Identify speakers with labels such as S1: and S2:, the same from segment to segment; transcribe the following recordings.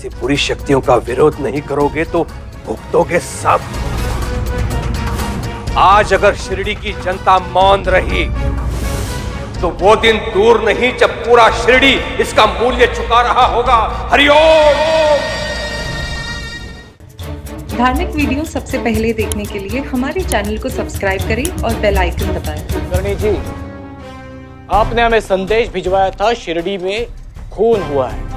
S1: ऐसी बुरी शक्तियों का विरोध नहीं करोगे तो भुगतोगे सब। आज अगर शिरडी की जनता मौन रही तो वो दिन दूर नहीं जब पूरा शिरडी इसका मूल्य चुका रहा होगा। हरिओम।
S2: धार्मिक वीडियो सबसे पहले देखने के लिए हमारे चैनल को सब्सक्राइब करें और बेल आइकन दबाएं।
S3: कुलकर्णी जी, आपने हमें संदेश भिजवाया था शिरडी में खून हुआ है।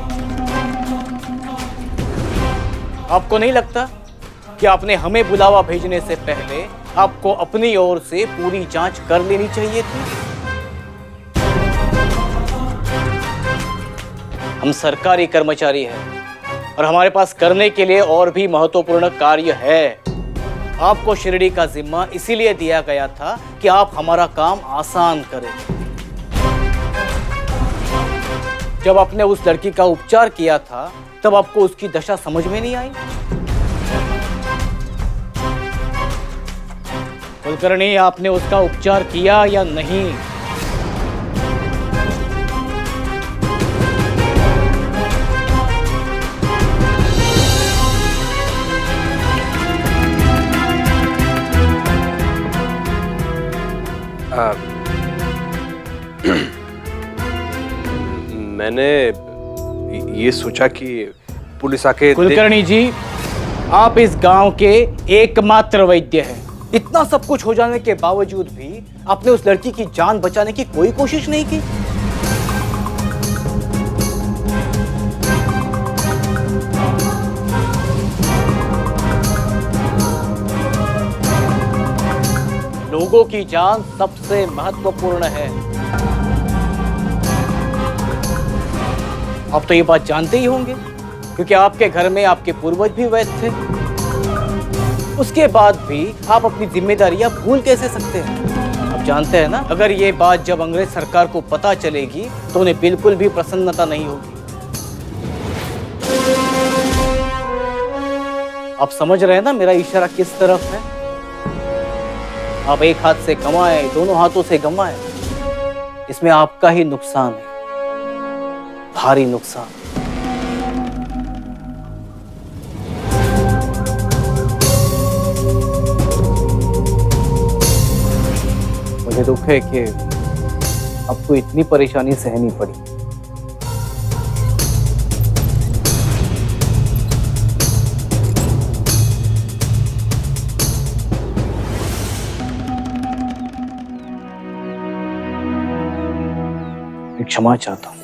S3: आपको नहीं लगता कि आपने हमें बुलावा भेजने से पहले आपको अपनी ओर से पूरी जांच कर लेनी चाहिए थी? हम सरकारी कर्मचारी हैं और हमारे पास करने के लिए और भी महत्वपूर्ण कार्य है। आपको शिरडी का जिम्मा इसीलिए दिया गया था कि आप हमारा काम आसान करें। जब आपने उस लड़की का उपचार किया था तब आपको उसकी दशा समझ में नहीं आई? कुलकर्णी, आपने उसका उपचार किया या नहीं?
S1: मैंने ये सोचा कि पुलिस आके
S3: कुलकर्णी जी, आप इस गांव के एकमात्र वैद्य हैं। इतना सब कुछ हो जाने के बावजूद भी आपने उस लड़की की जान बचाने की कोई कोशिश नहीं की। लोगों की जान सबसे महत्वपूर्ण है। आप तो ये बात जानते ही होंगे क्योंकि आपके घर में आपके पूर्वज भी वैद्य थे। उसके बाद भी आप अपनी जिम्मेदारियां भूल कैसे सकते हैं? आप जानते हैं ना, अगर ये बात जब अंग्रेज सरकार को पता चलेगी तो उन्हें बिल्कुल भी प्रसन्नता नहीं होगी। आप समझ रहे हैं ना मेरा इशारा किस तरफ है? आप एक हाथ से कमाएं, दोनों हाथों से गंवाएं, इसमें आपका ही नुकसान है, भारी नुकसान। मुझे दुख है कि आपको इतनी परेशानी सहनी पड़ी। मैं क्षमा चाहता हूं।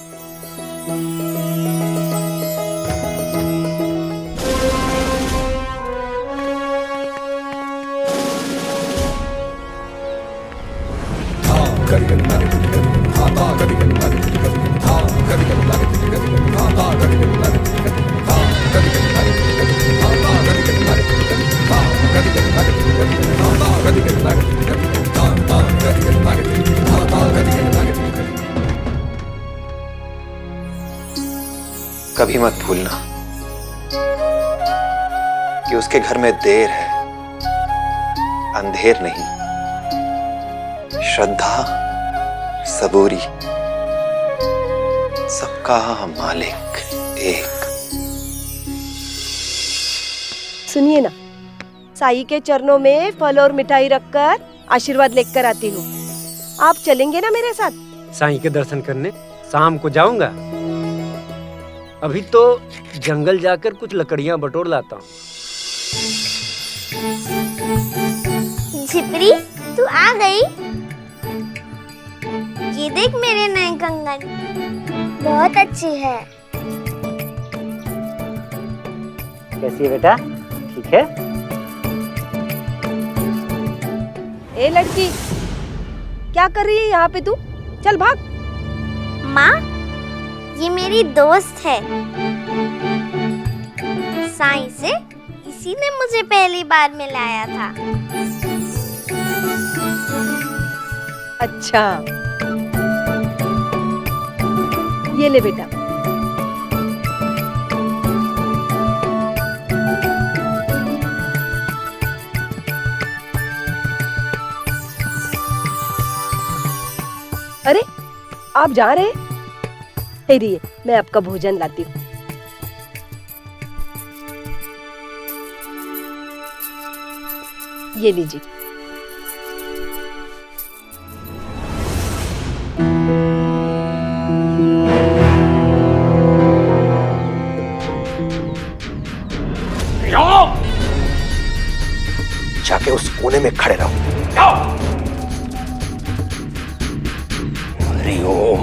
S4: कभी मत भूलना कि उसके घर में देर है, अंधेर नहीं। श्रद्धा, सबूरी, सबका मालिक एक।
S5: सुनिए ना, साईं के चरणों में फल और मिठाई रखकर आशीर्वाद लेकर आती हूँ। आप चलेंगे ना मेरे साथ?
S6: साईं के दर्शन करने शाम को जाऊंगा। अभी तो जंगल जाकर कुछ लकड़ियां बटोर लाता हूँ।
S7: झिपरी, तू आ गई? ये देख मेरे नए कंगन, बहुत अच्छी है।
S3: कैसी है बेटा? ठीक है?
S5: ए लड़की, क्या कर रही है यहाँ पे तू? चल भाग।
S7: माँ, ये मेरी दोस्त है। साईं से इसी ने मुझे पहली बार मिलाया था।
S5: अच्छा, ये ले बेटा। अरे, आप जा रहे? ठहरिए, मैं आपका भोजन लाती हूँ। ये लीजिए।
S1: जाके उस कोने में खड़े रहो। जाओ। हरिओम।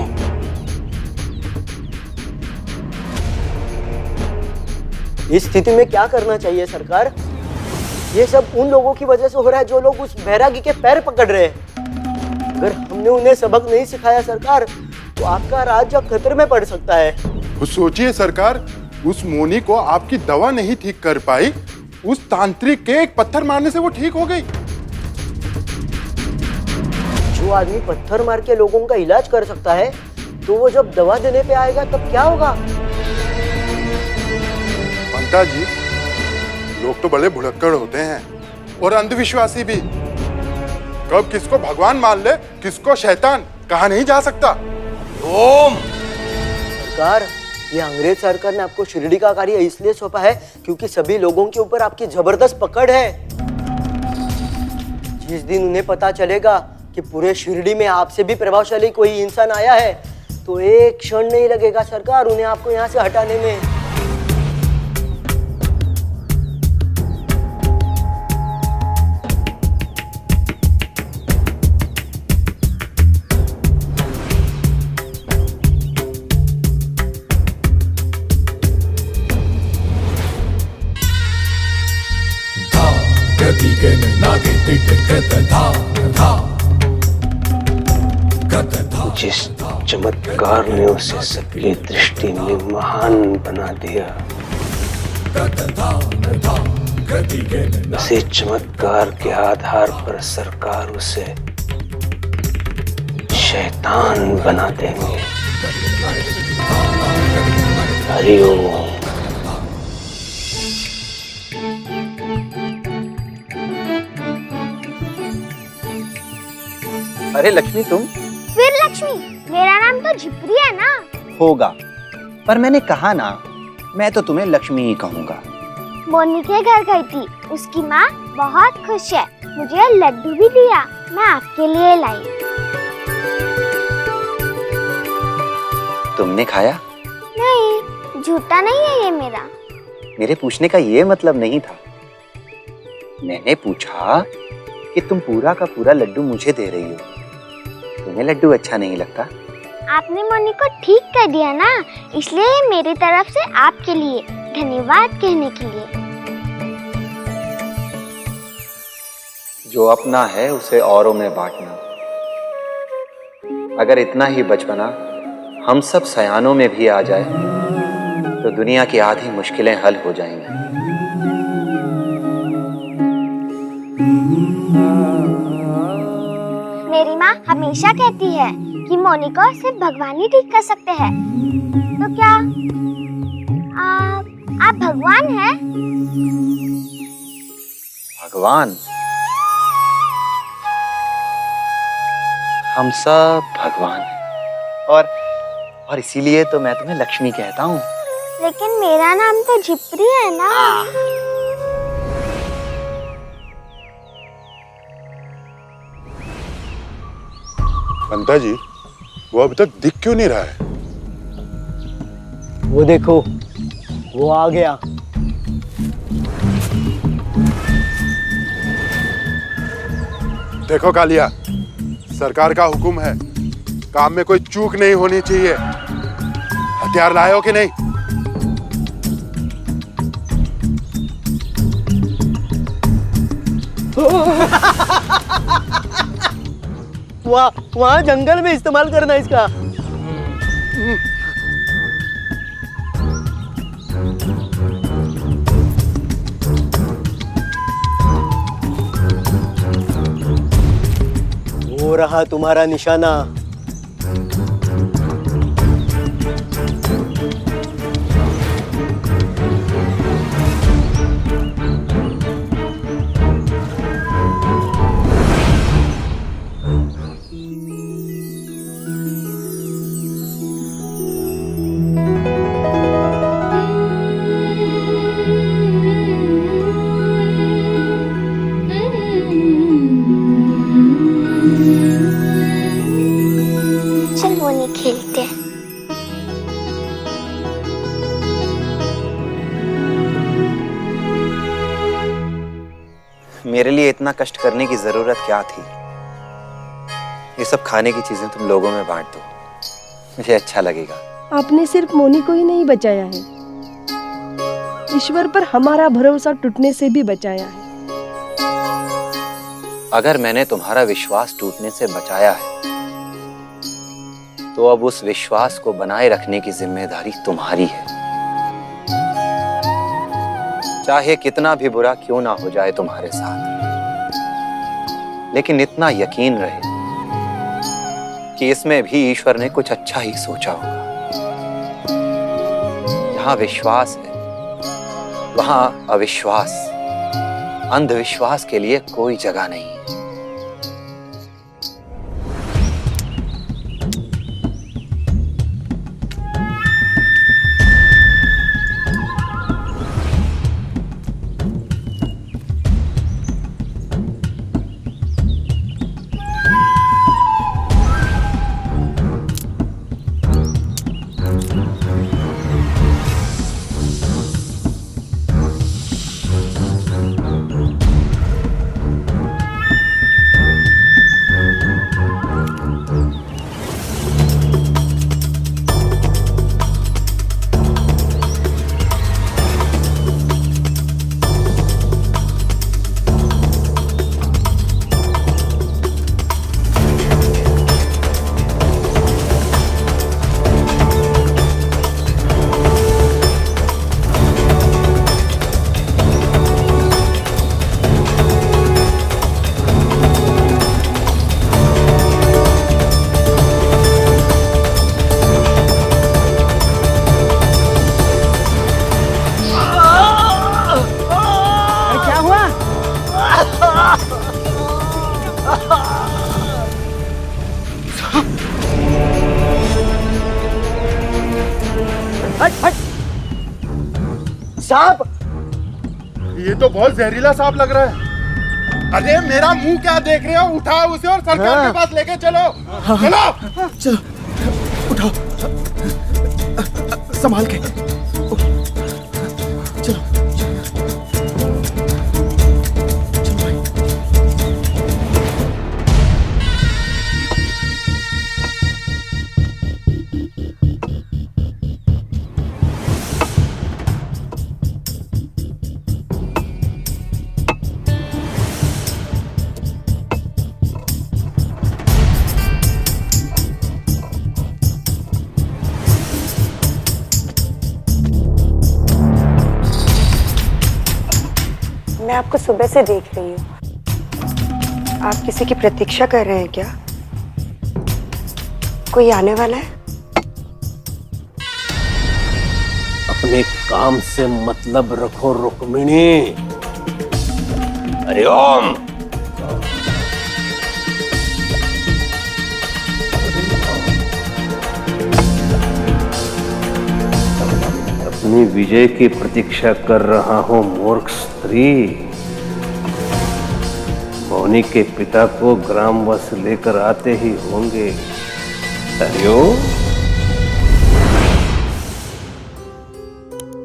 S8: इस स्थिति में क्या करना चाहिए सरकार? ये सब उन लोगों की वजह से हो रहा है जो लोग उस बैरागी के पैर पकड़ रहे हैं। अगर हमने उन्हें सबक नहीं सिखाया सरकार, तो आपका राज्य खतरे में पड़ सकता है।
S9: तो सोचिए सरकार, उस मोनी को आपकी दवा नहीं ठीक कर पाई, उस तांत्रिक के एक पत्थर मारने से वो ठीक हो गई।
S8: जो आदमी पत्थर मार के लोगों का इलाज कर सकता है, तो वो जब दवा देने पे आएगा तब क्या होगा?
S9: पंता जी, लोग तो बड़े भुलक्कड़ होते हैं और अंधविश्वासी भी। कब किसको भगवान मान ले, किसको शैतान, कहा नहीं जा सकता।
S1: ओम।
S8: सरकार, ये अंग्रेज सरकार ने आपको शिरडी का कार्य इसलिए सौंपा है क्योंकि सभी लोगों के ऊपर आपकी जबरदस्त पकड़ है। जिस दिन उन्हें पता चलेगा कि पूरे शिरडी में आपसे भी प्रभावशाली कोई इंसान आया है, तो एक क्षण नहीं लगेगा सरकार उन्हें आपको यहाँ से हटाने में।
S4: जिस चमत्कार ने उसे सबकी दृष्टि में महान बना दिया, उसी चमत्कार के आधार पर सरकार उसे शैतान बना देंगे। हरिओम।
S10: अरे लक्ष्मी, तुम?
S7: फिर लक्ष्मी? मेरा नाम तो झिपरी है ना।
S10: होगा, पर मैंने कहा ना, मैं तो तुम्हें लक्ष्मी ही कहूँगा।
S7: मोनी के घर गई थी, उसकी माँ बहुत खुश है, मुझे लड्डू भी दिया, मैं आपके लिए लाई।
S10: तुमने खाया?
S7: नहीं, झूठा नहीं है ये मेरा।
S10: मेरे पूछने का ये मतलब नहीं था। मैंने पूछा कि तुम पूरा का पूरा लड्डू मुझे दे रही हो, तुम्हें लड्डू अच्छा नहीं लगता?
S7: आपने मोनी को ठीक कर दिया ना, इसलिए मेरी तरफ से आपके लिए धन्यवाद कहने के लिए।
S10: जो अपना है उसे औरों में बांटना। अगर इतना ही बचपना हम सब सयानों में भी आ जाए, तो दुनिया की आधी मुश्किलें हल हो जाएंगी।
S7: मेरी माँ हमेशा कहती है कि मोनी को सिर्फ भगवान ही ठीक कर सकते हैं। तो क्या आप भगवान हैं?
S10: भगवान? हम सब भगवान हैं, और इसीलिए तो मैं तुम्हें लक्ष्मी कहता हूँ।
S7: लेकिन मेरा नाम तो झिपरी है ना।
S9: पंता जी, वो अभी तक दिख क्यों नहीं रहा है?
S8: वो देखो, वो आ गया।
S9: देखो कालिया, सरकार का हुक्म है, काम में कोई चूक नहीं होनी चाहिए। हथियार लाए हो कि नहीं?
S8: वहाँ जंगल में इस्तेमाल करना इसका। वो रहा तुम्हारा निशाना।
S10: मेरे लिए इतना कष्ट करने की जरूरत क्या थी? ये सब खाने की चीजें तुम लोगों में बांट दो, मुझे अच्छा लगेगा।
S5: आपने सिर्फ मोनी को ही नहीं बचाया है, ईश्वर पर हमारा भरोसा टूटने से भी बचाया है।
S10: अगर मैंने तुम्हारा विश्वास टूटने से बचाया है, तो अब उस विश्वास को बनाए रखने की जिम्मेदारी तुम्हारी है। चाहे कितना भी बुरा क्यों ना हो जाए तुम्हारे साथ, लेकिन इतना यकीन रहे कि इसमें भी ईश्वर ने कुछ अच्छा ही सोचा होगा। जहां विश्वास है वहां अविश्वास, अंधविश्वास के लिए कोई जगह नहीं है।
S8: सांप!
S9: ये तो बहुत जहरीला सांप लग रहा है। अरे मेरा मुंह क्या देख रहे हो? उठाओ उसे और सरकार के पास लेके चलो। चलो
S8: चलो, उठाओ, संभाल के। चलो भाई।
S5: मैं आपको सुबह से देख रही हूँ। आप किसी की प्रतीक्षा कर रहे हैं क्या? कोई आने वाला है?
S1: अपने काम से मतलब रखो रुक्मिणी। हरिओम। अपनी विजय की प्रतीक्षा कर रहा हूं मूर्ख स्त्री। मोनी के पिता को ग्रामवश लेकर आते ही होंगे। हरिओम।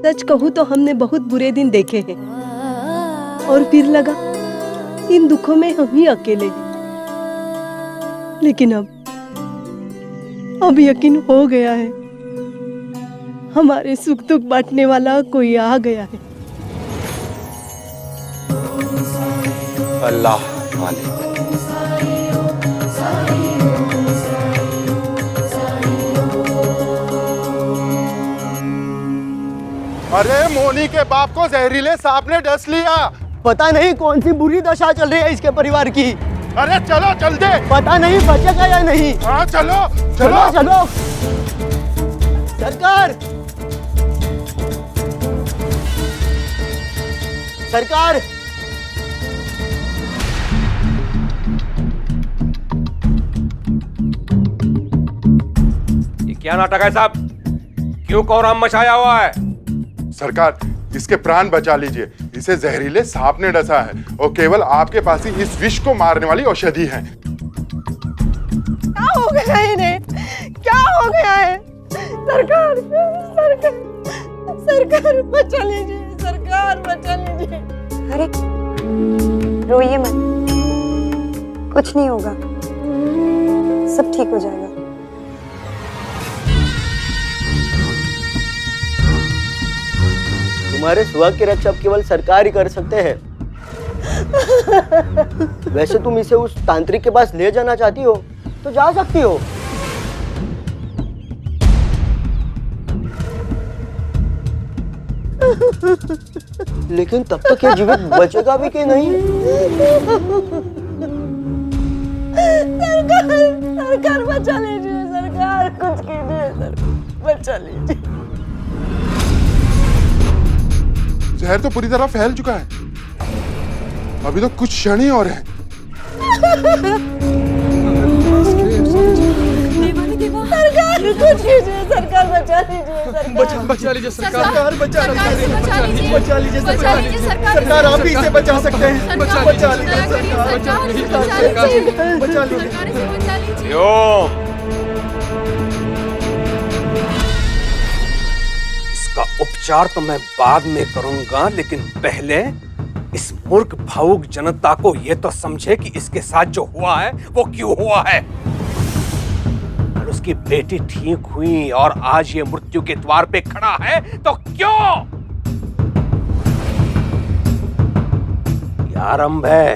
S5: सच कहूँ तो हमने बहुत बुरे दिन देखे हैं और फिर लगा इन दुखों में हम ही अकेले हैं। लेकिन अब यकीन हो गया है, हमारे सुख दुख बांटने वाला कोई आ गया है।
S10: अल्लाह मालिक।
S9: अरे मोनी के बाप को जहरीले सांप ने डस लिया।
S8: पता नहीं कौन सी बुरी दशा चल रही है इसके परिवार की।
S9: अरे चलो जल्दी।
S8: पता नहीं बचेगा या नहीं।
S9: हाँ चलो
S8: चलो
S9: चलो
S8: चलो। सरकार, सरकार,
S1: ये क्या नाटक है साहब? क्यों कोहराम मचाया हुआ है?
S9: सरकार, इसके प्राण बचा लीजिए। इसे जहरीले सांप ने डसा है और केवल आपके पास ही इस विष को मारने वाली औषधि है।
S5: क्या हो गया इन्हें? क्या हो गया है? सरकार, सरकार, सरकार बचा लीजिए, सरकार बचा लीजिए। अरे
S11: रोइए मत, कुछ नहीं होगा, सब ठीक हो जाएगा।
S8: तुम्हारे सुहाग की रक्षा केवल सरकार ही कर सकते हैं। वैसे तुम इसे उस तांत्रिक के पास ले जाना चाहती हो तो जा सकती हो, लेकिन तब तक ये जीवित बचेगा भी कि नहीं?
S11: सरकार बचा लीजिए, सरकार कुछ कीजिए, सरकार बचा लीजिए।
S9: जहर तो पूरी तरह फैल चुका है, अभी तो कुछ क्षण ही और है।
S11: सरकार कुछ कीजिए, सरकार बचा लीजिए,
S8: बचा लीजिए सरकार, बचा लीजिए सरकार, आप ही इसे बचा सकते हैं। बचा लीजिए सरकार, बचा लीजिए।
S1: इसका उपचार तो मैं बाद में करूंगा, लेकिन पहले इस मूर्ख भावुक जनता को यह तो समझे कि इसके साथ जो हुआ है वो क्यों हुआ है। और उसकी बेटी ठीक हुई और आज ये मृत्यु के द्वार पे खड़ा है तो क्यों? ये आरंभ है,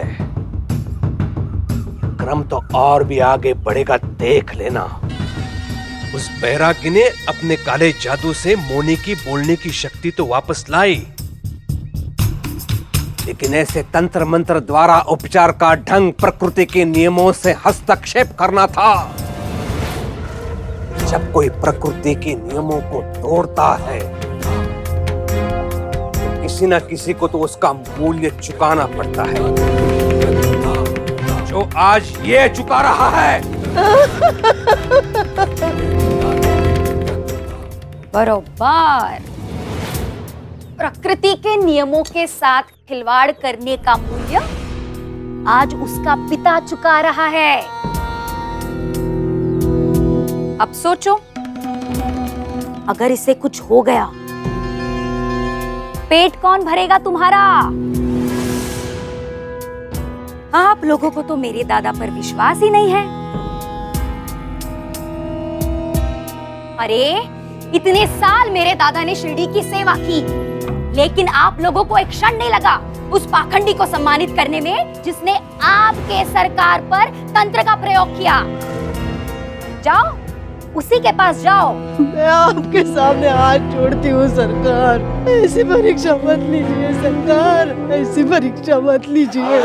S1: क्रम तो और भी आगे बढ़ेगा, देख लेना। उस बैरागी ने अपने काले जादू से मोनी की बोलने की शक्ति तो वापस लाई, लेकिन ऐसे तंत्र मंत्र द्वारा उपचार का ढंग प्रकृति के नियमों से हस्तक्षेप करना था। जब कोई प्रकृति के नियमों को तोड़ता है तो किसी न किसी को तो उसका मूल्य चुकाना पड़ता है, जो आज ये चुका रहा है।
S12: बरोबर, प्रकृति के नियमों के साथ खिलवाड़ करने का मूल्य आज उसका पिता चुका रहा है। अब सोचो, अगर इसे कुछ हो गया, पेट कौन भरेगा तुम्हारा? आप लोगों को तो मेरे दादा पर विश्वास ही नहीं है। अरे इतने साल मेरे दादा ने शिरडी की सेवा की, लेकिन आप लोगों को एक क्षण नहीं लगा उस पाखंडी को सम्मानित करने में जिसने आपके सरकार पर तंत्र का प्रयोग किया। जाओ, उसी के पास जाओ।
S11: मैं आपके सामने हाथ जोड़ती हूँ सरकार, ऐसी परीक्षा मत लीजिए सरकार, ऐसी परीक्षा मत लीजिए।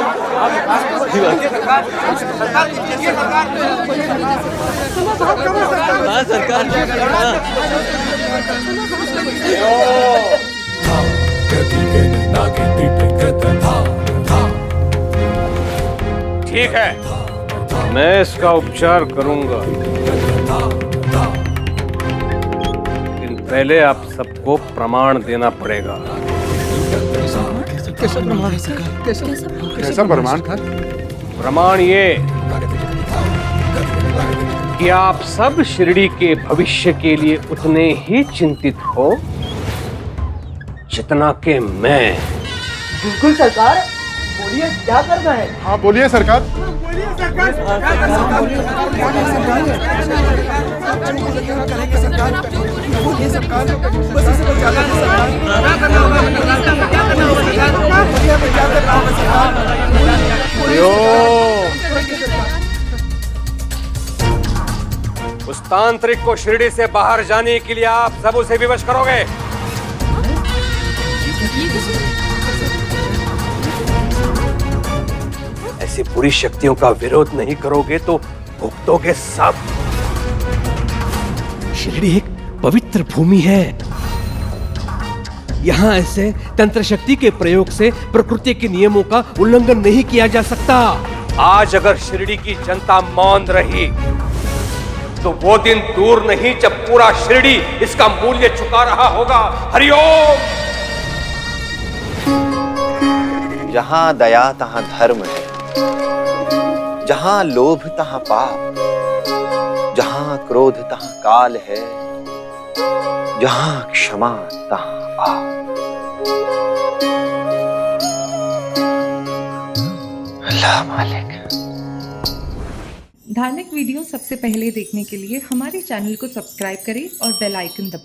S1: ठीक है, मैं इसका उपचार करूंगा, लेकिन पहले आप सबको प्रमाण देना पड़ेगा।
S9: कैसा प्रमाण? कैसा प्रमाण?
S1: प्रमाण ये कि आप सब शिरडी के भविष्य के लिए उतने ही चिंतित हो जितना कि मैं।
S8: बिल्कुल सरकार, बोलिए क्या करना है?
S9: हाँ बोलिए सरकार।
S1: उस तांत्रिक को शिरडी से बाहर जाने के लिए आप सब उसे विवश करोगे। ऐसी बुरी शक्तियों का विरोध नहीं करोगे तो भुगतोगे सब। शिरडी एक पवित्र भूमि है, यहाँ ऐसे तंत्र शक्ति के प्रयोग से प्रकृति के नियमों का उल्लंघन नहीं किया जा सकता। आज अगर शिरडी की जनता मौन रही तो वो दिन दूर नहीं जब पूरा शिरडी इसका मूल्य चुका रहा होगा। हरिओम।
S10: जहां दया तहां धर्म है, जहां लोभ तहां पाप, जहां क्रोध तहां काल है, जहां क्षमा तहां आप।
S4: अल्लाह मालिक।
S2: धार्मिक वीडियो सबसे पहले देखने के लिए हमारे चैनल को सब्सक्राइब करें और बेल आइकन दबाएं।